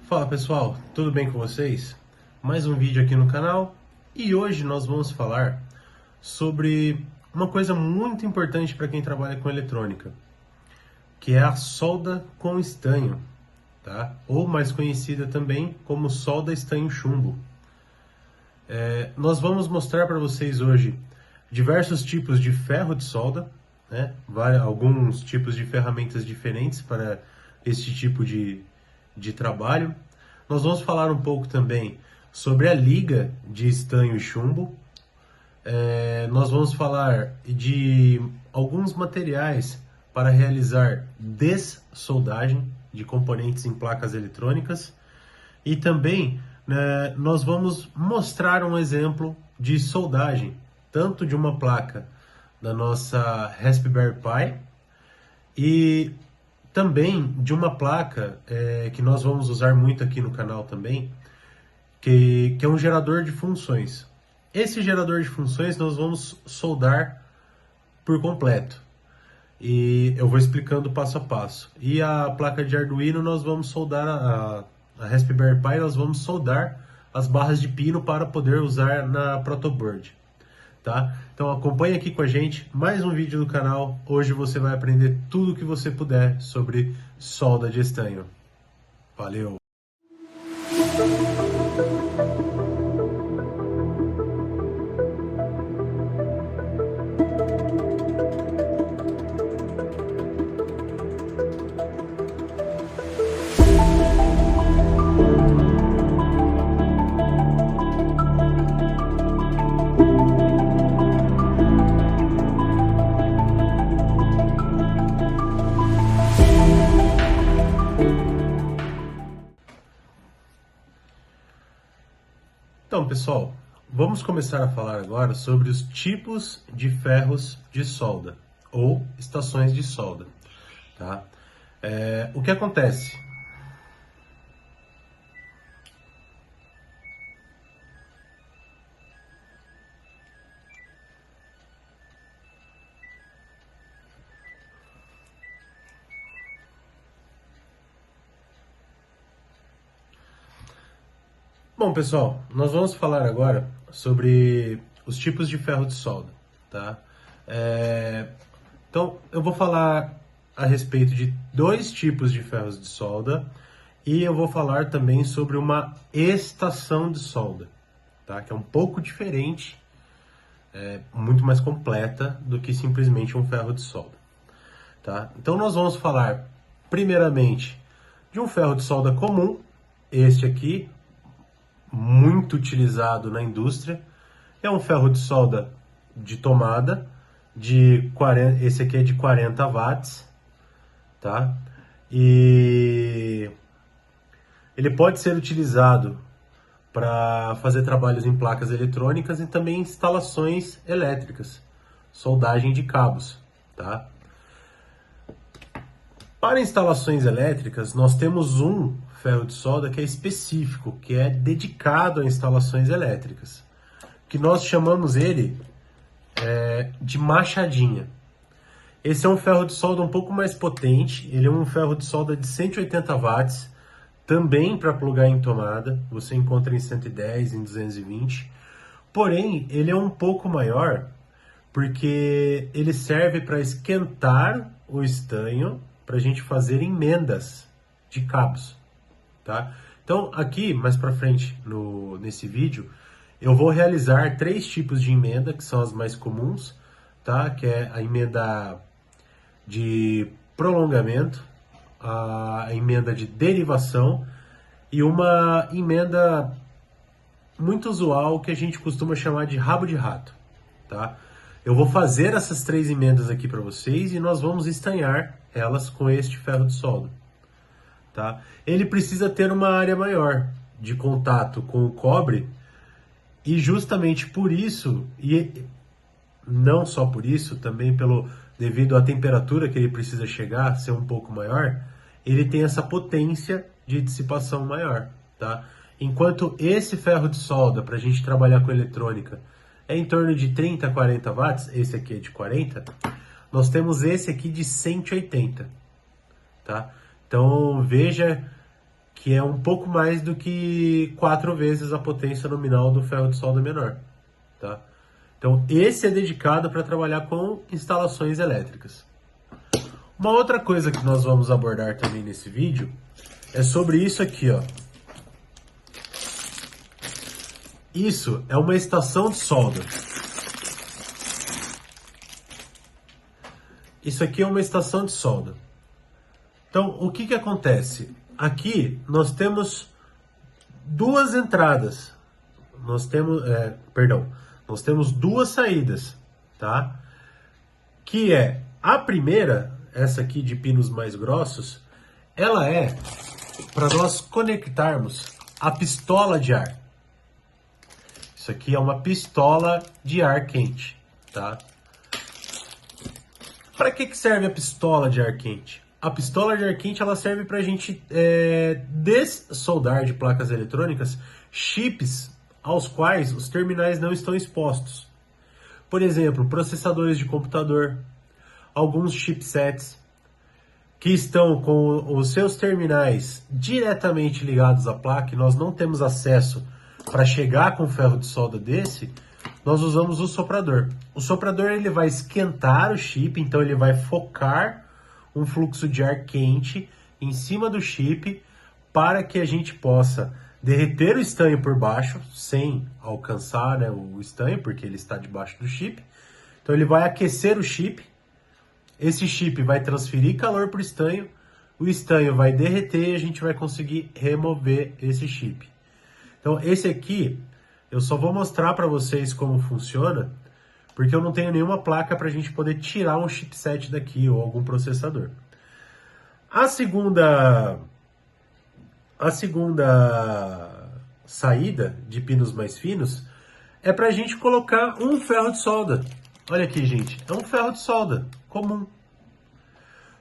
Fala pessoal, tudo bem com vocês? Mais um vídeo aqui no canal e hoje nós vamos falar sobre uma coisa muito importante para quem trabalha com eletrônica, que é a solda com estanho, tá? Ou mais conhecida também como solda estanho chumbo. Nós vamos mostrar para vocês hoje diversos tipos de ferro de solda, né? Alguns tipos de ferramentas diferentes para este tipo de trabalho. Nós vamos falar um pouco também sobre a liga de estanho e chumbo. Nós vamos falar de alguns materiais para realizar dessoldagem de componentes em placas eletrônicas e também, né, nós vamos mostrar um exemplo de soldagem, tanto de uma placa da nossa Raspberry Pi e também de uma placa que nós vamos usar muito aqui no canal também, que é um gerador de funções. Esse gerador de funções nós vamos soldar por completo. E eu vou explicando passo a passo. E a placa de Arduino nós vamos soldar, a Raspberry Pi nós vamos soldar as barras de pino para poder usar na protoboard. Tá? Então acompanhe aqui com a gente mais um vídeo do canal. Hoje você vai aprender tudo o que você puder sobre solda de estanho. Valeu! Então, pessoal, vamos começar a falar agora sobre os tipos de ferros de solda ou estações de solda, tá? O que acontece? Bom, pessoal, nós vamos falar agora sobre os tipos de ferro de solda, tá? Então, eu vou falar a respeito de dois tipos de ferros de solda e eu vou falar também sobre uma estação de solda, tá? Que é um pouco diferente, muito mais completa do que simplesmente um ferro de solda, tá? Então, nós vamos falar primeiramente de um ferro de solda comum, este aqui, muito utilizado na indústria. É um ferro de solda de tomada, esse aqui é de 40 watts, tá? E ele pode ser utilizado para fazer trabalhos em placas eletrônicas e também instalações elétricas, soldagem de cabos, tá? Para instalações elétricas, nós temos um ferro de solda que é específico, que é dedicado a instalações elétricas, que nós chamamos ele de machadinha. Esse é um ferro de solda um pouco mais potente, ele é um ferro de solda de 180 watts, também para plugar em tomada, você encontra em 110, em 220, porém ele é um pouco maior, porque ele serve para esquentar o estanho para a gente fazer emendas de cabos, tá? Então aqui mais para frente nesse vídeo eu vou realizar três tipos de emenda que são as mais comuns, tá? Que é a emenda de prolongamento, a emenda de derivação e uma emenda muito usual que a gente costuma chamar de rabo de rato, tá? Eu vou fazer essas três emendas aqui para vocês e nós vamos estanhar elas com este ferro de solda, tá? Ele precisa ter uma área maior de contato com o cobre e justamente por isso, e não só por isso, também devido à temperatura que ele precisa chegar, ser um pouco maior, ele tem essa potência de dissipação maior, tá? Enquanto esse ferro de solda, para a gente trabalhar com eletrônica, é em torno de 30 a 40 watts, esse aqui é de 40, nós temos esse aqui de 180, tá? Então veja que é um pouco mais do que 4 vezes a potência nominal do ferro de solda menor, tá? Então, esse é dedicado para trabalhar com instalações elétricas. Uma outra coisa que nós vamos abordar também nesse vídeo é sobre isso aqui, ó. Isso é uma estação de solda. Isso aqui é uma estação de solda. Então, o que que acontece? Aqui nós temos duas entradas. Nós temos duas saídas, tá? Que é a primeira, essa aqui de pinos mais grossos, ela é para nós conectarmos a pistola de ar. Isso aqui é uma pistola de ar quente, tá? Para que serve a pistola de ar quente? A pistola de ar quente ela serve para a gente dessoldar de placas eletrônicas chips aos quais os terminais não estão expostos. Por exemplo, processadores de computador, alguns chipsets que estão com os seus terminais diretamente ligados à placa e nós não temos acesso para chegar com um ferro de solda desse, nós usamos o soprador. O soprador ele vai esquentar o chip, então ele vai focar um fluxo de ar quente em cima do chip para que a gente possa derreter o estanho por baixo, sem alcançar, né, o estanho, porque ele está debaixo do chip. Então ele vai aquecer o chip, esse chip vai transferir calor para o estanho vai derreter e a gente vai conseguir remover esse chip. Então esse aqui, eu só vou mostrar para vocês como funciona, porque eu não tenho nenhuma placa para a gente poder tirar um chipset daqui ou algum processador. A segunda saída de pinos mais finos é para a gente colocar um ferro de solda. Olha aqui, gente, é um ferro de solda comum.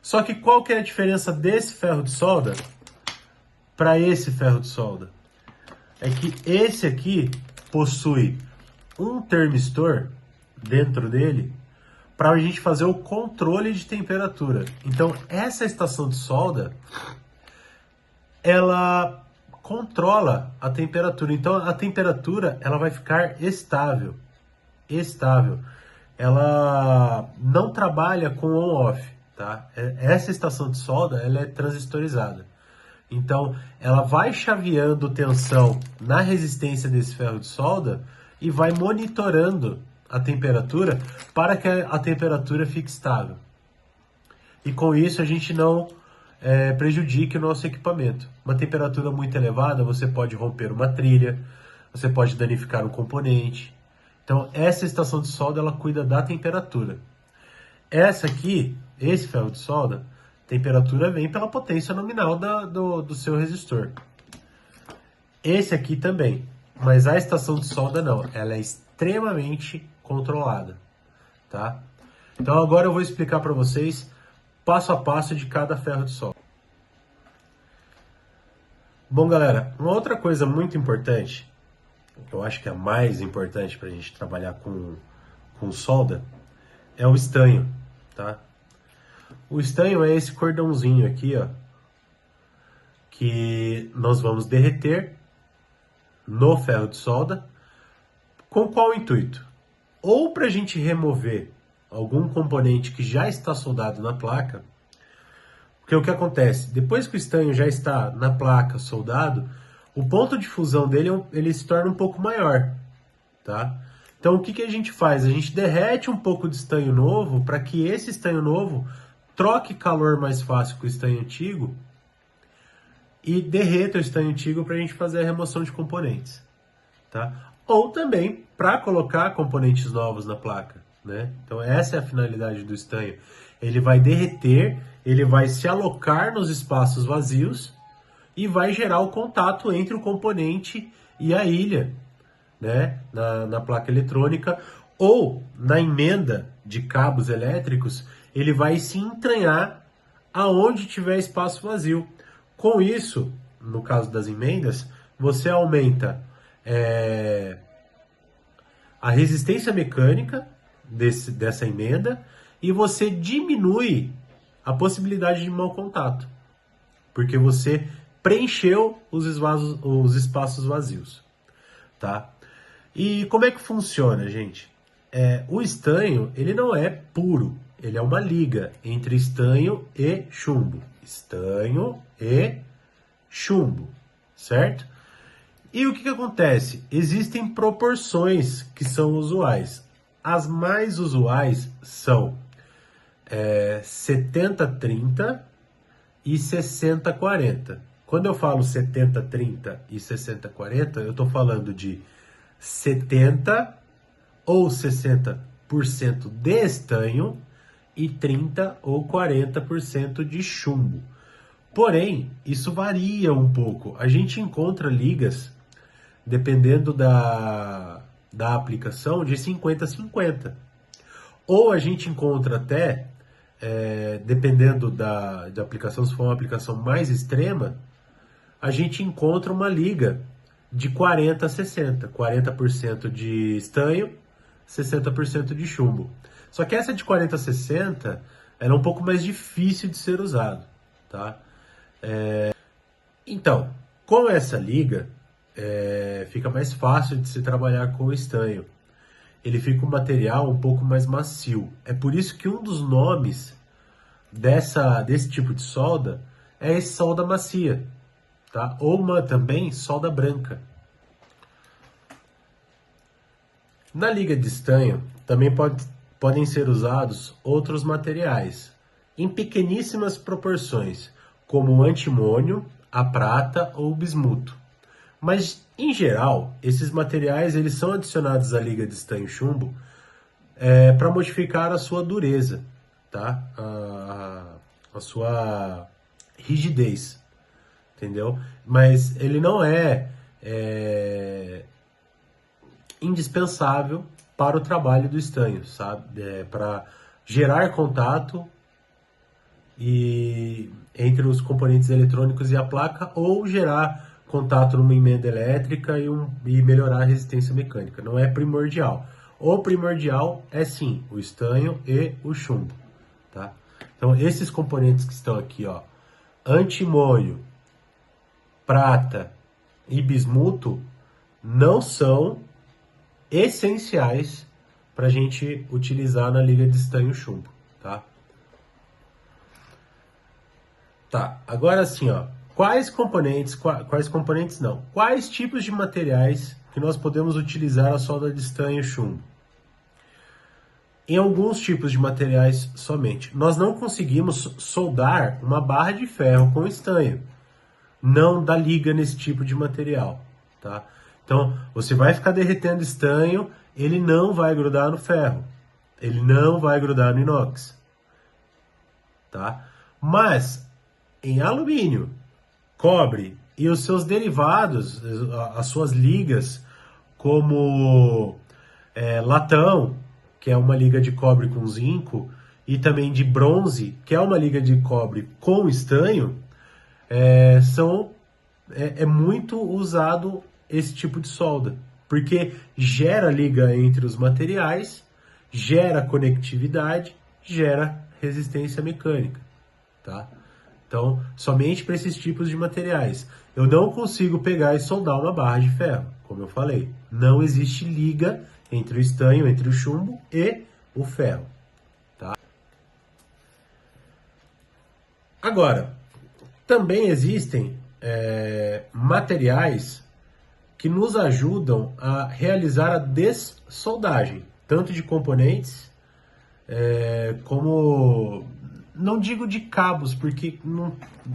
Só que qual que é a diferença desse ferro de solda para esse ferro de solda? É que esse aqui possui um termistor dentro dele para a gente fazer o controle de temperatura. Então, essa estação de solda, ela controla a temperatura. Então, a temperatura ela vai ficar estável. Ela não trabalha com on-off, tá? Essa estação de solda, ela é transistorizada. Então, ela vai chaveando tensão na resistência desse ferro de solda e vai monitorando a temperatura para que a temperatura fique estável. E com isso a gente não prejudique o nosso equipamento. Uma temperatura muito elevada, você pode romper uma trilha, você pode danificar um componente. Então essa estação de solda ela cuida da temperatura. Essa aqui, esse ferro de solda, temperatura vem pela potência nominal do seu resistor. Esse aqui também, mas a estação de solda não, ela é extremamente controlada, tá? Então agora eu vou explicar para vocês passo a passo de cada ferro de solda. Bom, galera, uma outra coisa muito importante, que eu acho que é a mais importante para a gente trabalhar com solda, é o estanho, tá? O estanho é esse cordãozinho aqui, ó, que nós vamos derreter no ferro de solda. Com qual intuito? Ou para a gente remover algum componente que já está soldado na placa, porque o que acontece? Depois que o estanho já está na placa soldado, o ponto de fusão dele ele se torna um pouco maior, tá? Então o que a gente faz? A gente derrete um pouco de estanho novo para que esse estanho novo troque calor mais fácil com o estanho antigo e derreta o estanho antigo para a gente fazer a remoção de componentes, tá? Ou também para colocar componentes novos na placa, né? Então essa é a finalidade do estanho. Ele vai derreter, ele vai se alocar nos espaços vazios e vai gerar o contato entre o componente e a ilha, né? Na placa eletrônica ou na emenda de cabos elétricos, ele vai se entranhar aonde tiver espaço vazio. Com isso, no caso das emendas, você aumenta a resistência mecânica dessa emenda e você diminui a possibilidade de mau contato, porque você preencheu os espaços vazios, tá? E como é que funciona, gente? O estanho, ele não é puro, ele é uma liga entre estanho e chumbo. Estanho e chumbo, certo? E o que acontece? Existem proporções que são usuais. As mais usuais são 70-30 e 60-40. Quando eu falo 70-30 e 60-40, eu estou falando de 70 ou 60% de estanho e 30 ou 40% de chumbo. Porém, isso varia um pouco. A gente encontra ligas, dependendo da aplicação, de 50-50. Ou a gente encontra até, dependendo da aplicação, se for uma aplicação mais extrema, a gente encontra uma liga de 40-60. 40% de estanho, 60% de chumbo. Só que essa de 40-60, ela é um pouco mais difícil de ser usada, tá? Então, com essa liga, fica mais fácil de se trabalhar com o estanho. Ele fica um material um pouco mais macio. É por isso que um dos nomes desse tipo de solda é solda macia, tá? Ou também solda branca. Na liga de estanho também podem ser usados outros materiais, em pequeníssimas proporções, como o antimônio, a prata ou o bismuto. Mas, em geral, esses materiais eles são adicionados à liga de estanho chumbo para modificar a sua dureza, tá? A sua rigidez, entendeu? Mas ele não é indispensável para o trabalho do estanho, sabe? Para gerar contato entre os componentes eletrônicos e a placa, ou gerar contato numa emenda elétrica e melhorar a resistência mecânica. Não é primordial. O primordial é sim o estanho e o chumbo, tá? Então esses componentes que estão aqui, ó, antimônio, prata e bismuto, não são essenciais para a gente utilizar na liga de estanho chumbo, tá? Tá, agora sim, ó, quais tipos de materiais que nós podemos utilizar a solda de estanho e chumbo? Em alguns tipos de materiais somente. Nós não conseguimos soldar uma barra de ferro com estanho. Não dá liga nesse tipo de material, tá? Então, você vai ficar derretendo estanho, ele não vai grudar no ferro. Ele não vai grudar no inox, tá? Mas, em alumínio, cobre e os seus derivados, as suas ligas, como latão, que é uma liga de cobre com zinco, e também de bronze, que é uma liga de cobre com estanho, é muito usado esse tipo de solda, porque gera liga entre os materiais, gera conectividade, gera resistência mecânica, tá? Então, somente para esses tipos de materiais. Eu não consigo pegar e soldar uma barra de ferro, como eu falei. Não existe liga entre o estanho, entre o chumbo e o ferro, tá? Agora, também existem materiais que nos ajudam a realizar a dessoldagem, tanto de componentes como... Não digo de cabos, porque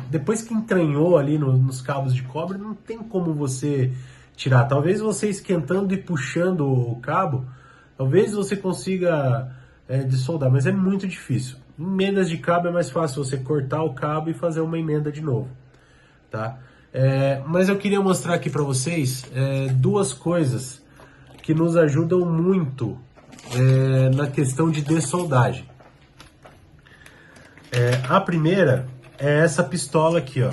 depois que entranhou ali nos cabos de cobre, não tem como você tirar. Talvez você esquentando e puxando o cabo, talvez você consiga dessoldar, mas é muito difícil. Em emendas de cabo é mais fácil você cortar o cabo e fazer uma emenda de novo, tá? Mas eu queria mostrar aqui para vocês duas coisas que nos ajudam muito na questão de dessoldagem. A primeira é essa pistola aqui, ó.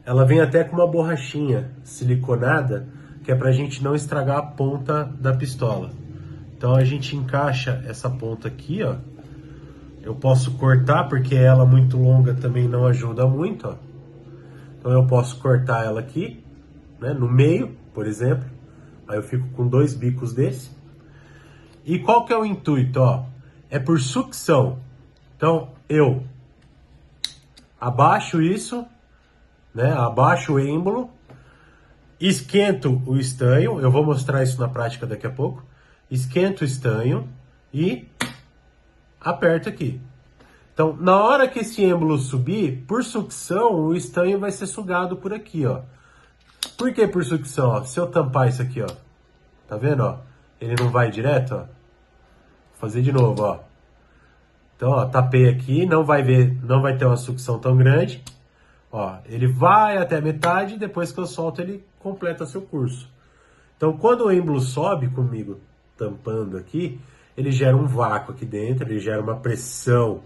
Ela vem até com uma borrachinha siliconada, que é pra gente não estragar a ponta da pistola. Então a gente encaixa essa ponta aqui, ó. Eu posso cortar, porque ela muito longa também não ajuda muito, ó. Então eu posso cortar ela aqui, né, no meio, por exemplo. Aí eu fico com 2 bicos desse. E qual que é o intuito, ó? É por sucção. Então eu abaixo isso, né? Abaixo o êmbolo, esquento o estanho. Eu vou mostrar isso na prática daqui a pouco. Esquento o estanho e aperto aqui. Então, na hora que esse êmbolo subir, por sucção, o estanho vai ser sugado por aqui, ó. Por que por sucção? Ó? Se eu tampar isso aqui, ó, tá vendo, ó? Ele não vai direto, ó. Vou fazer de novo, ó. Então, ó, tapei aqui, não vai ter uma sucção tão grande. Ó, ele vai até a metade e depois que eu solto ele completa seu curso. Então, quando o êmbolo sobe comigo, tampando aqui, ele gera um vácuo aqui dentro, ele gera uma pressão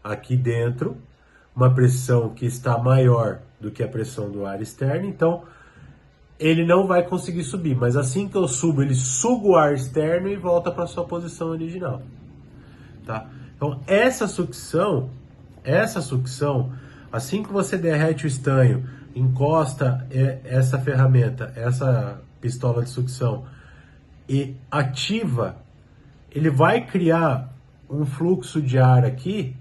aqui dentro, uma pressão que está maior do que a pressão do ar externo, então ele não vai conseguir subir, mas assim que eu subo, ele suga o ar externo e volta para sua posição original, tá? Então essa sucção, assim que você derrete o estanho, encosta essa ferramenta, essa pistola de sucção e ativa, ele vai criar um fluxo de ar aqui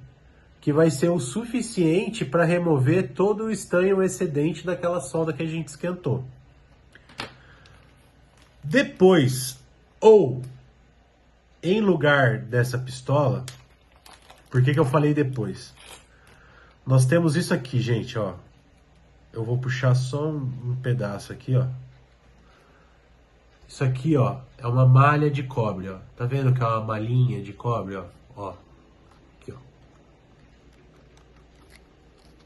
que vai ser o suficiente para remover todo o estanho excedente daquela solda que a gente esquentou. Depois, ou em lugar dessa pistola, por que eu falei depois? Nós temos isso aqui, gente, ó. Eu vou puxar só um pedaço aqui, ó. Isso aqui, ó, é uma malha de cobre, ó. Tá vendo que é uma malhinha de cobre, ó? Ó. Aqui, ó.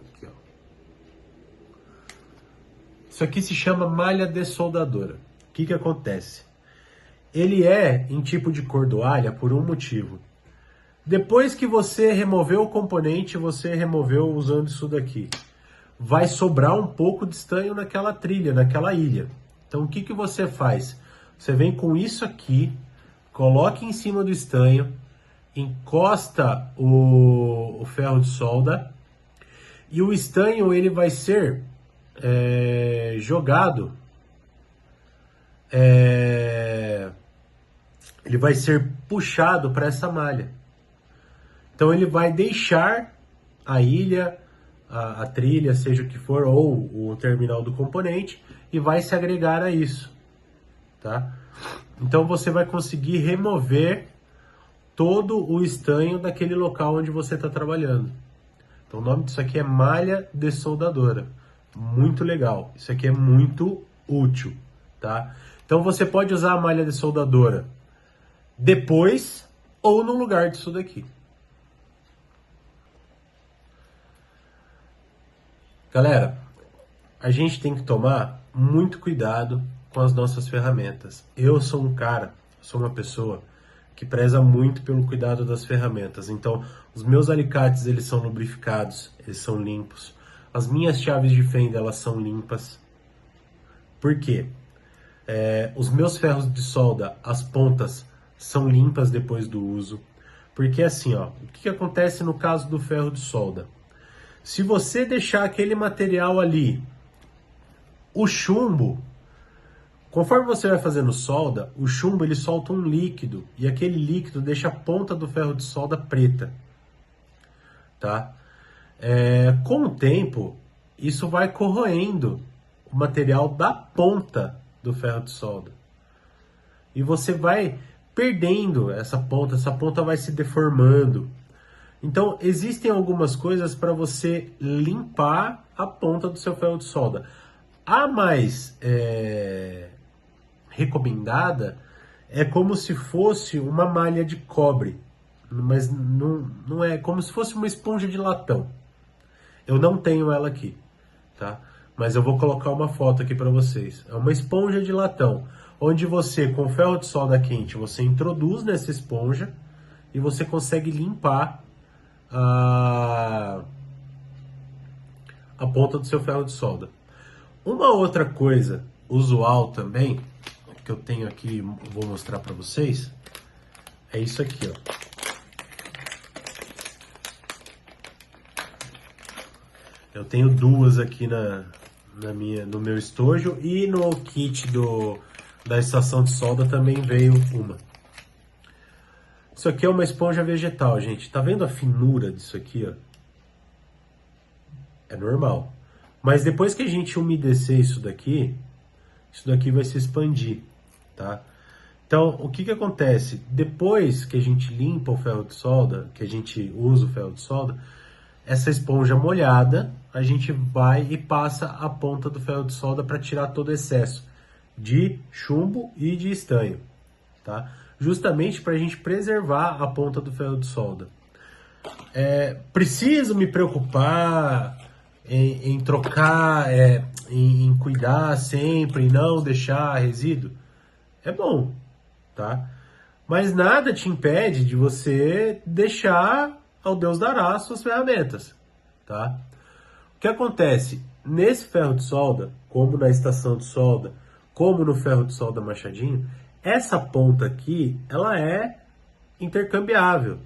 Aqui, ó. Isso aqui se chama malha dessoldadora. O que acontece? Ele é em tipo de cordoalha por um motivo. Depois que você removeu o componente, você removeu usando isso daqui, vai sobrar um pouco de estanho naquela trilha, naquela ilha. Então o que você faz? Você vem com isso aqui, coloca em cima do estanho, encosta o ferro de solda e o estanho ele vai ser jogado, ele vai ser puxado para essa malha. Então ele vai deixar a ilha, a trilha, seja o que for, ou o terminal do componente, e vai se agregar a isso, tá? Então você vai conseguir remover todo o estanho daquele local onde você está trabalhando. Então o nome disso aqui é malha dessoldadora. Muito legal. Isso aqui é muito útil, tá? Então você pode usar a malha dessoldadora depois ou no lugar disso daqui. Galera, a gente tem que tomar muito cuidado com as nossas ferramentas. Eu sou um cara, sou uma pessoa que preza muito pelo cuidado das ferramentas. Então, os meus alicates, eles são lubrificados, eles são limpos. As minhas chaves de fenda, elas são limpas. Por quê? Os meus ferros de solda, as pontas, são limpas depois do uso. Porque assim, ó, o que acontece no caso do ferro de solda? Se você deixar aquele material ali, o chumbo, conforme você vai fazendo solda, o chumbo ele solta um líquido e aquele líquido deixa a ponta do ferro de solda preta, tá? Com o tempo, isso vai corroendo o material da ponta do ferro de solda e você vai perdendo essa ponta vai se deformando. Então, existem algumas coisas para você limpar a ponta do seu ferro de solda. A mais recomendada é como se fosse uma malha de cobre, mas não é, como se fosse uma esponja de latão. Eu não tenho ela aqui, tá? Mas eu vou colocar uma foto aqui para vocês. É uma esponja de latão, onde você, com o ferro de solda quente, você introduz nessa esponja e você consegue limpar a ponta do seu ferro de solda. Uma outra coisa usual também, que eu tenho aqui, vou mostrar para vocês, é isso aqui, ó. Eu tenho duas aqui no meu estojo, e no kit da estação de solda também veio uma. Isso aqui é uma esponja vegetal, gente. Tá vendo a finura disso aqui, ó? É normal. Mas depois que a gente umedecer isso daqui vai se expandir, tá? Então, o que acontece? Depois que a gente limpa o ferro de solda, que a gente usa o ferro de solda, essa esponja molhada, a gente vai e passa a ponta do ferro de solda para tirar todo o excesso de chumbo e de estanho, tá? Justamente para a gente preservar a ponta do ferro de solda. Preciso me preocupar em trocar, em cuidar sempre, e não deixar resíduo? É bom, tá? Mas nada te impede de você deixar ao Deus dará as suas ferramentas, tá? O que acontece? Nesse ferro de solda, como na estação de solda, como no ferro de solda machadinho, essa ponta aqui, ela é intercambiável.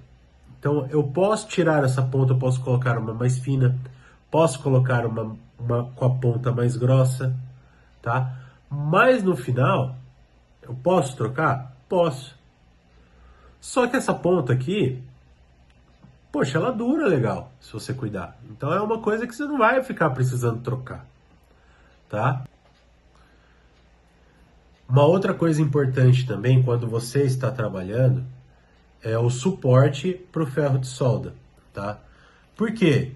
Então, eu posso tirar essa ponta, eu posso colocar uma mais fina, posso colocar uma com a ponta mais grossa, tá? Mas no final, eu posso trocar? Posso. Só que essa ponta aqui, poxa, ela dura legal, se você cuidar. Então é uma coisa que você não vai ficar precisando trocar, tá? Uma outra coisa importante também, quando você está trabalhando, é o suporte para o ferro de solda, tá? Por quê?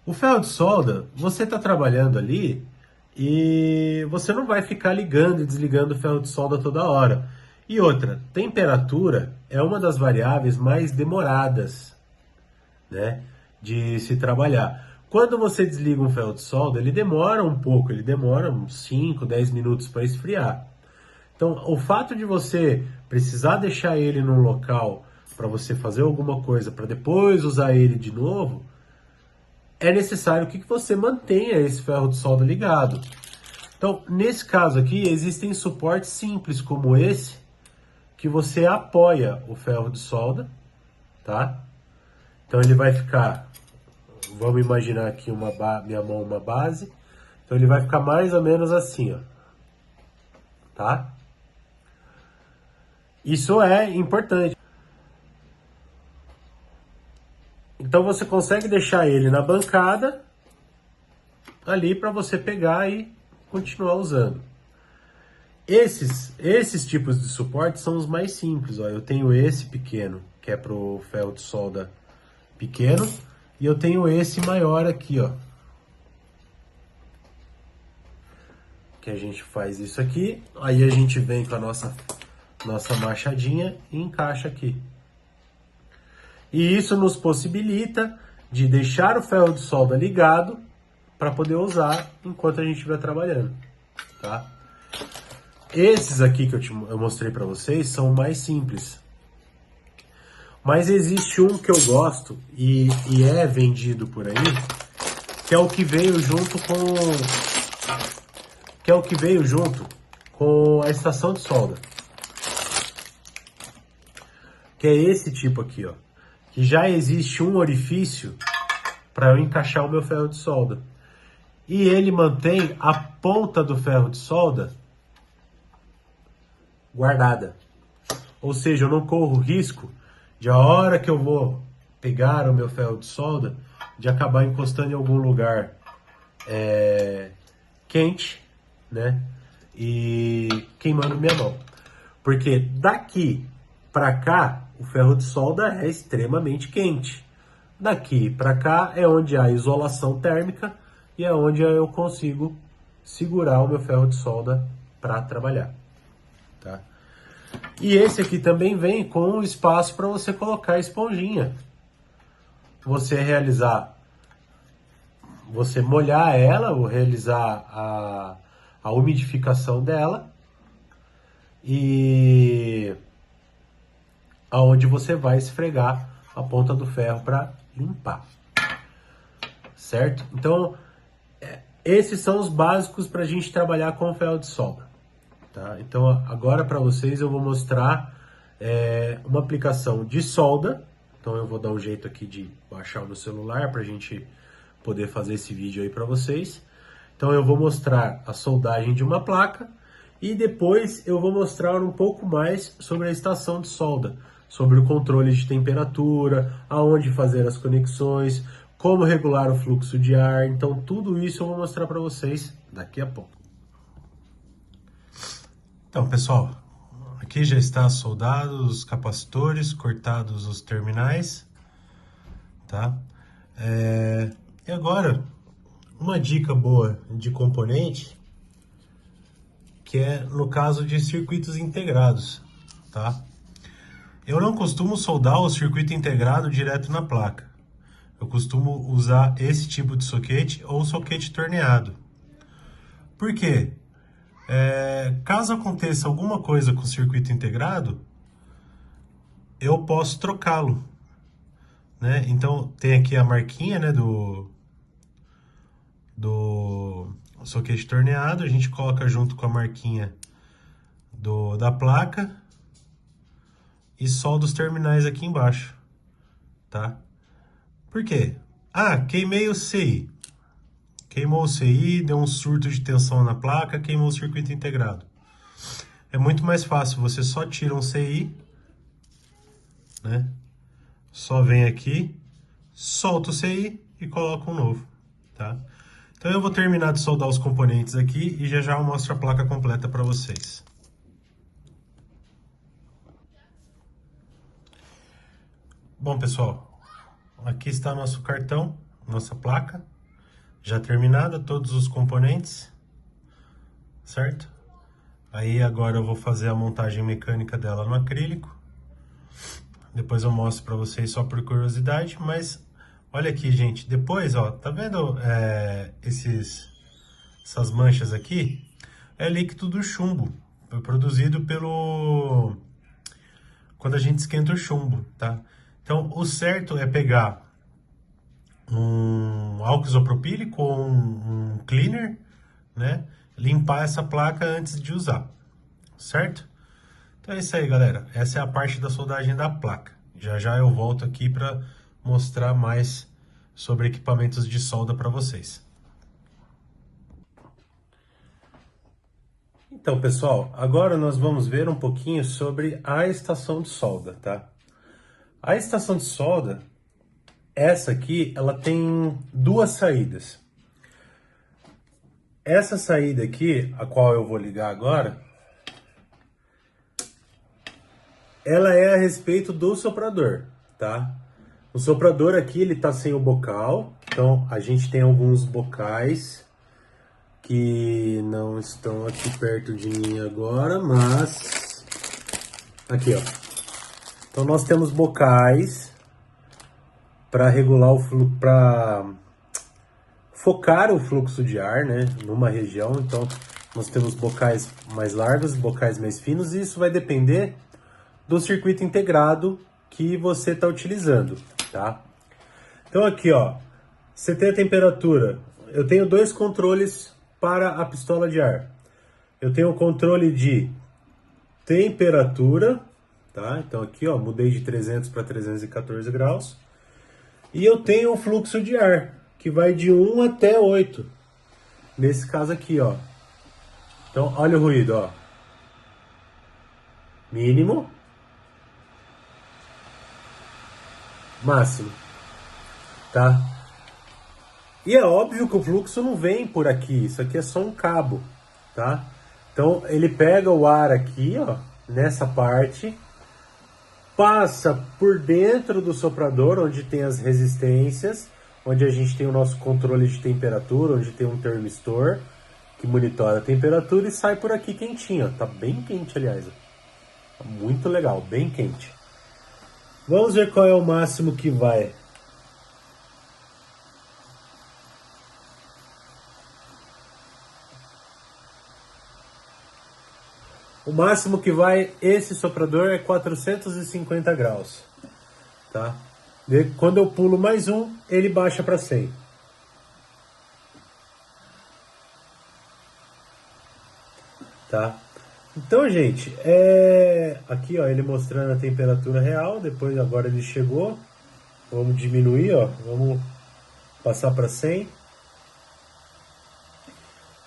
O ferro de solda, você está trabalhando ali e você não vai ficar ligando e desligando o ferro de solda toda hora. E outra, temperatura é uma das variáveis mais demoradas, né, de se trabalhar. Quando você desliga um ferro de solda, ele demora um pouco, ele demora uns 5, 10 minutos para esfriar. Então, o fato de você precisar deixar ele num local para você fazer alguma coisa, para depois usar ele de novo, é necessário que você mantenha esse ferro de solda ligado. Então, nesse caso aqui, existem suportes simples como esse, que você apoia o ferro de solda, tá? Então ele vai ficar, vamos imaginar aqui minha mão uma base, então ele vai ficar mais ou menos assim, ó, tá? Isso é importante. Então você consegue deixar ele na bancada ali para você pegar e continuar usando. Esses tipos de suporte são os mais simples, ó. Eu tenho esse pequeno, que é pro ferro de solda pequeno, e eu tenho esse maior aqui, ó. Que a gente faz isso aqui, aí a gente vem com a nossa machadinha e encaixa aqui. E isso nos possibilita de deixar o ferro de solda ligado para poder usar enquanto a gente estiver trabalhando, tá? Esses aqui que eu mostrei para vocês são mais simples. Mas existe um que eu gosto e é vendido por aí, que é o que veio junto com a estação de solda. Que é esse tipo aqui, ó. Que já existe um orifício para eu encaixar o meu ferro de solda. E ele mantém a ponta do ferro de solda guardada. Ou seja, eu não corro risco de a hora que eu vou pegar o meu ferro de solda, de acabar encostando em algum lugar quente, né? E queimando minha mão. Porque daqui para cá, o ferro de solda é extremamente quente. Daqui para cá é onde há isolação térmica e é onde eu consigo segurar o meu ferro de solda para trabalhar, tá? E esse aqui também vem com um espaço para você colocar a esponjinha. Você molhar ela, ou realizar a umidificação dela, e aonde você vai esfregar a ponta do ferro para limpar, certo? Então, esses são os básicos para a gente trabalhar com o ferro de solda, tá? Então, agora para vocês eu vou mostrar uma aplicação de solda. Então, eu vou dar um jeito aqui de baixar o meu celular para a gente poder fazer esse vídeo aí para vocês. Então eu vou mostrar a soldagem de uma placa e depois eu vou mostrar um pouco mais sobre a estação de solda, sobre o controle de temperatura, aonde fazer as conexões, como regular o fluxo de ar. Então tudo isso eu vou mostrar para vocês daqui a pouco. Então, pessoal, aqui já está soldados os capacitores, cortados os terminais, tá? E agora, uma dica boa de componente, que é no caso de circuitos integrados, tá? Eu não costumo soldar o circuito integrado direto na placa. Eu costumo usar esse tipo de soquete ou soquete torneado. Por quê? Caso aconteça alguma coisa com o circuito integrado, eu posso trocá-lo, né? Então tem aqui a marquinha, né, do soquete torneado, a gente coloca junto com a marquinha da placa e solda os terminais aqui embaixo, tá? Por quê? Queimei o CI. Queimou o CI, deu um surto de tensão na placa, queimou o circuito integrado. É muito mais fácil, você só tira um CI, né? Só vem aqui, solta o CI e coloca um novo, tá? Então eu vou terminar de soldar os componentes aqui e já eu mostro a placa completa para vocês. Bom, pessoal, aqui está nosso cartão, nossa placa, já terminada, todos os componentes, certo? Aí agora eu vou fazer a montagem mecânica dela no acrílico. Depois eu mostro para vocês só por curiosidade, mas olha aqui, gente, depois, ó, tá vendo essas manchas aqui? É líquido do chumbo, produzido quando a gente esquenta o chumbo, tá? Então, o certo é pegar um álcool isopropílico ou um cleaner, né? Limpar essa placa antes de usar, certo? Então é isso aí, galera. Essa é a parte da soldagem da placa. Já eu volto aqui para mostrar mais sobre equipamentos de solda para vocês. Então, pessoal, agora nós vamos ver um pouquinho sobre a estação de solda, tá? A estação de solda, essa aqui, ela tem duas saídas. Essa saída aqui, a qual eu vou ligar agora, ela é a respeito do soprador, tá? O soprador aqui, ele tá sem o bocal, então a gente tem alguns bocais que não estão aqui perto de mim agora, mas aqui, ó. Então nós temos bocais para regular o fluxo, para focar o fluxo de ar, né, numa região. Então nós temos bocais mais largos, bocais mais finos, e isso vai depender do circuito integrado que você está utilizando, tá? Então aqui, ó, você tem a temperatura. Eu tenho dois controles para a pistola de ar. Eu tenho o controle de temperatura, tá? Então aqui, ó, mudei de 300 para 314 graus. E eu tenho o fluxo de ar, que vai de 1 até 8. Nesse caso aqui, ó. Então, olha o ruído, ó. Mínimo. Máximo. Tá? E é óbvio que o fluxo não vem por aqui. Isso aqui é só um cabo, tá? Então, ele pega o ar aqui, ó, nessa parte, passa por dentro do soprador, onde tem as resistências, onde a gente tem o nosso controle de temperatura, onde tem um termistor que monitora a temperatura, e sai por aqui quentinho, ó. Tá bem quente, aliás. Tá muito legal, bem quente. Vamos ver qual é o máximo que vai. O máximo que vai esse soprador é 450 graus, tá? Quando eu pulo mais um, ele baixa para 100. Tá? Então, gente, aqui, ó, ele mostrando a temperatura real. Depois, agora ele chegou. Vamos diminuir, ó. Vamos passar para 100.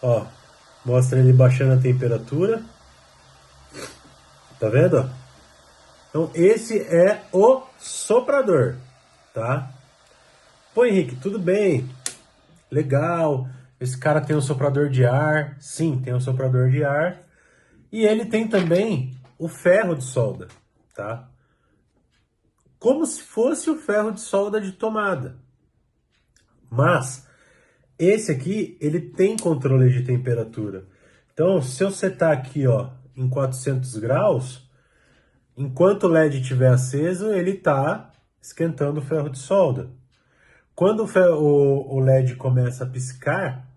Ó, mostra ele baixando a temperatura. Tá vendo? Então esse é o soprador, tá? Pô, Henrique, tudo bem, legal. Esse cara tem um soprador de ar. Sim, tem um soprador de ar. E ele tem também o ferro de solda, tá? Como se fosse o ferro de solda de tomada. Mas esse aqui, ele tem controle de temperatura. Então, se eu setar aqui, ó, em 400 graus, enquanto o LED estiver aceso, ele está esquentando o ferro de solda. Quando o LED começa a piscar,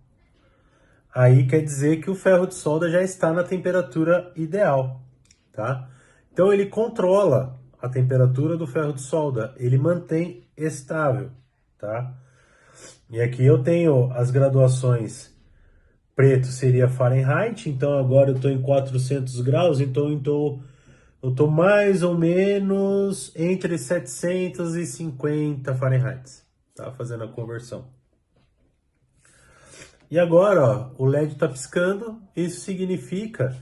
aí quer dizer que o ferro de solda já está na temperatura ideal, tá? Então ele controla a temperatura do ferro de solda, ele mantém estável, tá? E aqui eu tenho as graduações. Preto seria Fahrenheit, então agora eu estou em 400 graus, então eu estou mais ou menos entre 750 Fahrenheit, tá? Fazendo a conversão. E agora, ó, o LED está piscando, isso significa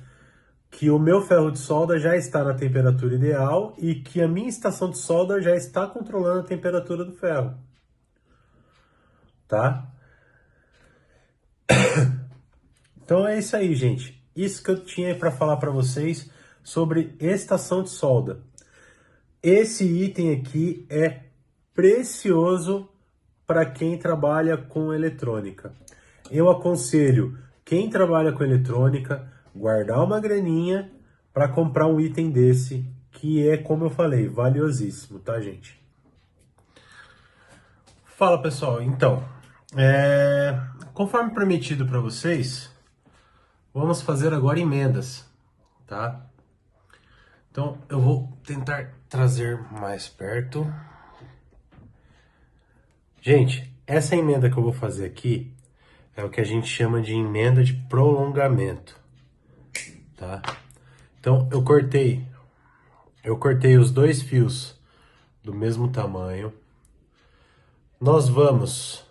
que o meu ferro de solda já está na temperatura ideal e que a minha estação de solda já está controlando a temperatura do ferro, tá? Então é isso aí, gente. Isso que eu tinha para falar para vocês sobre estação de solda. Esse item aqui é precioso para quem trabalha com eletrônica. Eu aconselho quem trabalha com eletrônica guardar uma graninha para comprar um item desse, que é, como eu falei, valiosíssimo, tá, gente? Fala, pessoal. Então, conforme prometido para vocês, vamos fazer agora emendas, tá? Então, eu vou tentar trazer mais perto. Gente, essa emenda que eu vou fazer aqui é o que a gente chama de emenda de prolongamento, tá? Então, eu cortei os dois fios do mesmo tamanho. Nós vamos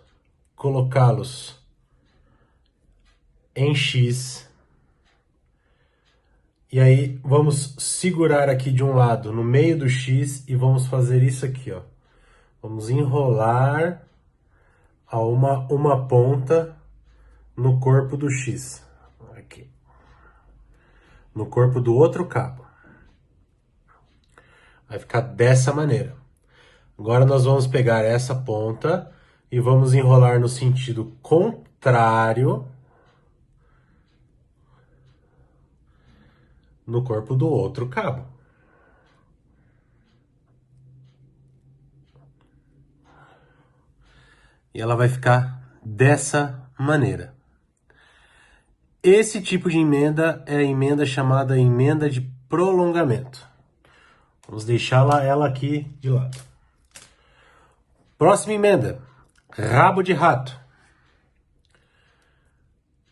colocá-los em X. E aí, vamos segurar aqui de um lado, no meio do X, e vamos fazer isso aqui, ó. Vamos enrolar a uma ponta no corpo do X. Aqui. No corpo do outro cabo. Vai ficar dessa maneira. Agora nós vamos pegar essa ponta e vamos enrolar no sentido contrário no corpo do outro cabo. E ela vai ficar dessa maneira. Esse tipo de emenda é a emenda chamada emenda de prolongamento. Vamos deixar ela aqui de lado. Próxima emenda, rabo de rato.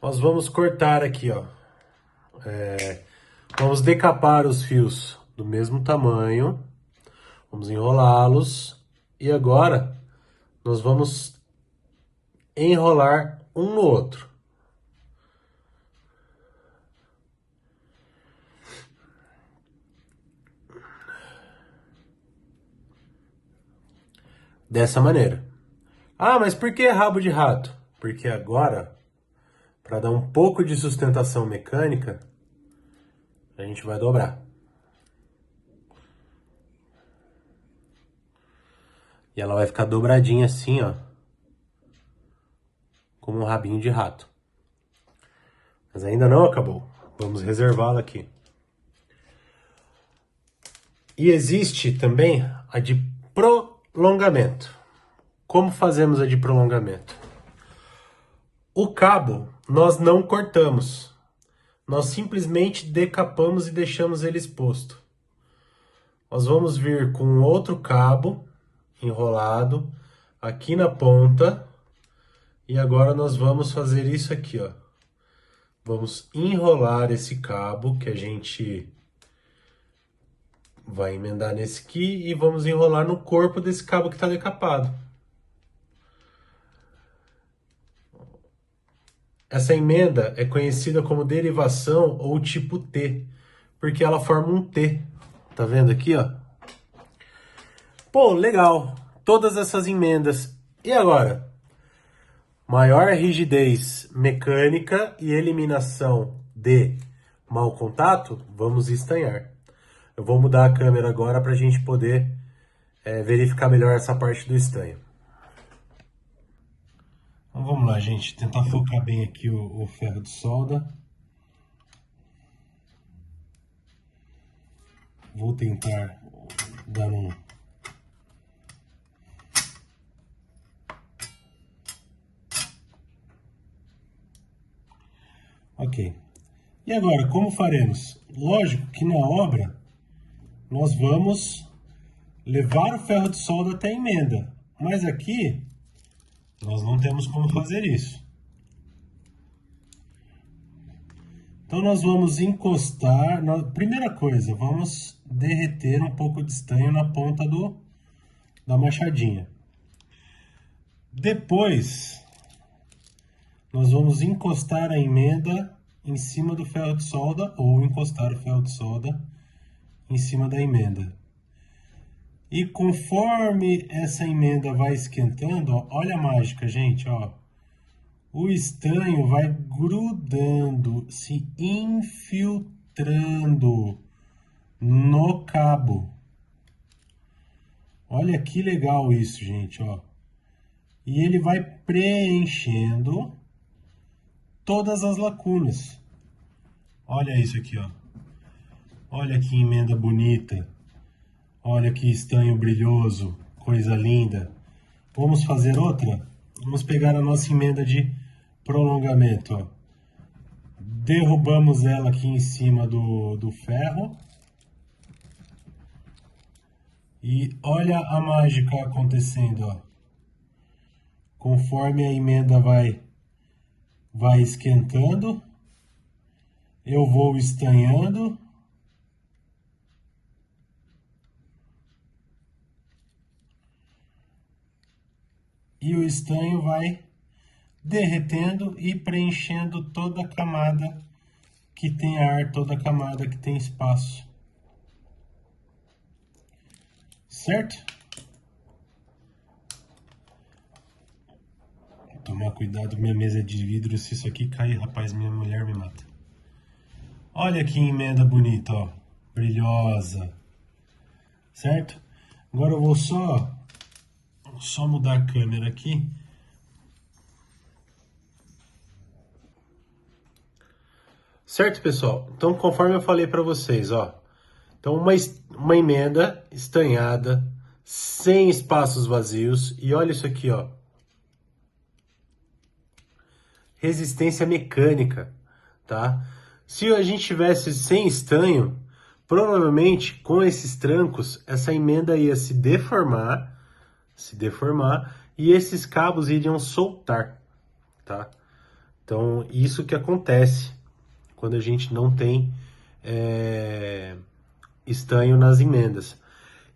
Nós vamos cortar aqui, ó. Vamos decapar os fios do mesmo tamanho. Vamos enrolá-los. E agora, nós vamos enrolar um no outro. Dessa maneira. Ah, mas por que rabo de rato? Porque agora, para dar um pouco de sustentação mecânica, a gente vai dobrar. E ela vai ficar dobradinha assim, ó. Como um rabinho de rato. Mas ainda não acabou. Vamos reservá-la aqui. E existe também a de prolongamento. Como fazemos a de prolongamento? O cabo nós não cortamos. Nós simplesmente decapamos e deixamos ele exposto. Nós vamos vir com outro cabo enrolado aqui na ponta. E agora nós vamos fazer isso aqui, ó. Vamos enrolar esse cabo que a gente vai emendar nesse aqui e vamos enrolar no corpo desse cabo que está decapado. Essa emenda é conhecida como derivação ou tipo T, porque ela forma um T. Tá vendo aqui, ó? Pô, legal. Todas essas emendas. E agora? Maior rigidez mecânica e eliminação de mau contato, vamos estanhar. Eu vou mudar a câmera agora para a gente poder verificar melhor essa parte do estanho. Então vamos lá, gente, tentar focar bem aqui o ferro de solda. Vou tentar dar um... Ok. E agora, como faremos? Lógico que na obra nós vamos levar o ferro de solda até a emenda, mas aqui nós não temos como fazer isso. Então nós vamos encostar, primeira coisa, vamos derreter um pouco de estanho na ponta da machadinha. Depois, nós vamos encostar a emenda em cima do ferro de solda ou encostar o ferro de solda em cima da emenda. E conforme essa emenda vai esquentando, ó, olha a mágica, gente, ó. O estanho vai grudando, se infiltrando no cabo. Olha que legal isso, gente, ó. E ele vai preenchendo todas as lacunas. Olha isso aqui, ó. Olha que emenda bonita. Olha que estanho brilhoso, coisa linda. Vamos fazer outra? Vamos pegar a nossa emenda de prolongamento, ó. Derrubamos ela aqui em cima do ferro. E olha a mágica acontecendo, ó. Conforme a emenda vai esquentando, eu vou estanhando. E o estanho vai derretendo e preenchendo toda a camada que tem ar, toda a camada que tem espaço. Certo? Vou tomar cuidado, minha mesa é de vidro, se isso aqui cair, rapaz, minha mulher me mata. Olha que emenda bonita, ó, brilhosa. Certo? Agora eu vou só mudar a câmera aqui. Certo, pessoal? Então, conforme eu falei para vocês, ó. Então, uma emenda estanhada, sem espaços vazios. E olha isso aqui, ó. Resistência mecânica, tá? Se a gente tivesse sem estanho, provavelmente com esses trancos, essa emenda ia se deformar e esses cabos iriam soltar, tá? Então, isso que acontece quando a gente não tem estanho nas emendas.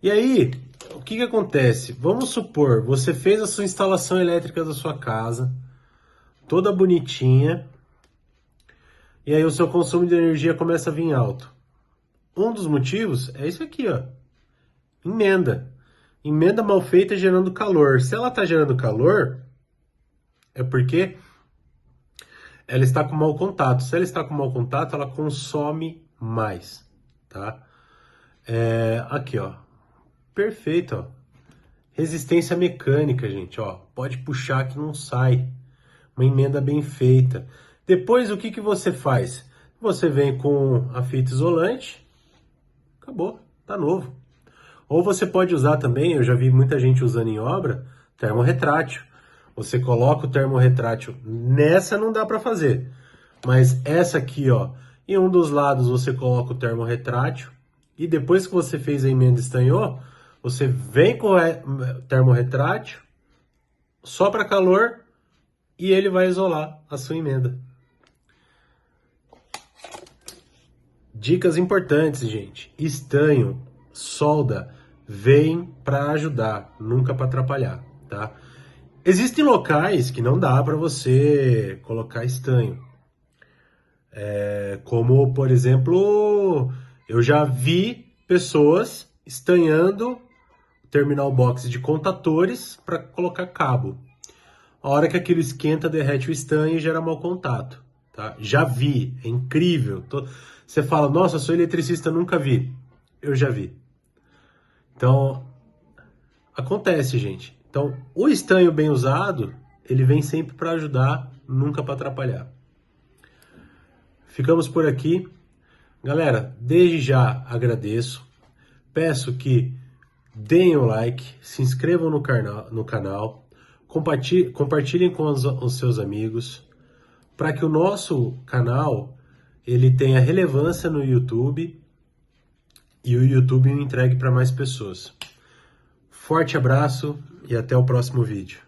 E aí, o que acontece? Vamos supor, você fez a sua instalação elétrica da sua casa, toda bonitinha, e aí o seu consumo de energia começa a vir alto. Um dos motivos é isso aqui, ó. Emenda. Emenda mal feita gerando calor. Se ela está gerando calor, é porque ela está com mau contato. Se ela está com mau contato, ela consome mais, tá? Aqui, ó. Perfeito, ó. Resistência mecânica, gente, ó. Pode puxar que não sai. Uma emenda bem feita. Depois, o que você faz? Você vem com a fita isolante. Acabou, tá novo. Ou você pode usar também, eu já vi muita gente usando em obra, termorretrátil. Você coloca o termorretrátil, nessa não dá para fazer, mas essa aqui, ó, em um dos lados você coloca o termorretrátil e depois que você fez a emenda e estanhou, você vem com o termorretrátil, sopra calor e ele vai isolar a sua emenda. Dicas importantes, gente. Estanho, solda, vem para ajudar, nunca para atrapalhar, tá? Existem locais que não dá para você colocar estanho. Como, por exemplo, eu já vi pessoas estanhando o terminal box de contatores para colocar cabo. A hora que aquilo esquenta, derrete o estanho e gera mau contato. Tá? Já vi, é incrível. Você fala, nossa, sou eletricista, nunca vi. Eu já vi. Então, acontece, gente. Então, o estanho bem usado, ele vem sempre para ajudar, nunca para atrapalhar. Ficamos por aqui. Galera, desde já agradeço. Peço que deem o like, se inscrevam no canal, compartilhem com os seus amigos, para que o nosso canal ele tenha relevância no YouTube e o YouTube o entregue para mais pessoas. Forte abraço e até o próximo vídeo.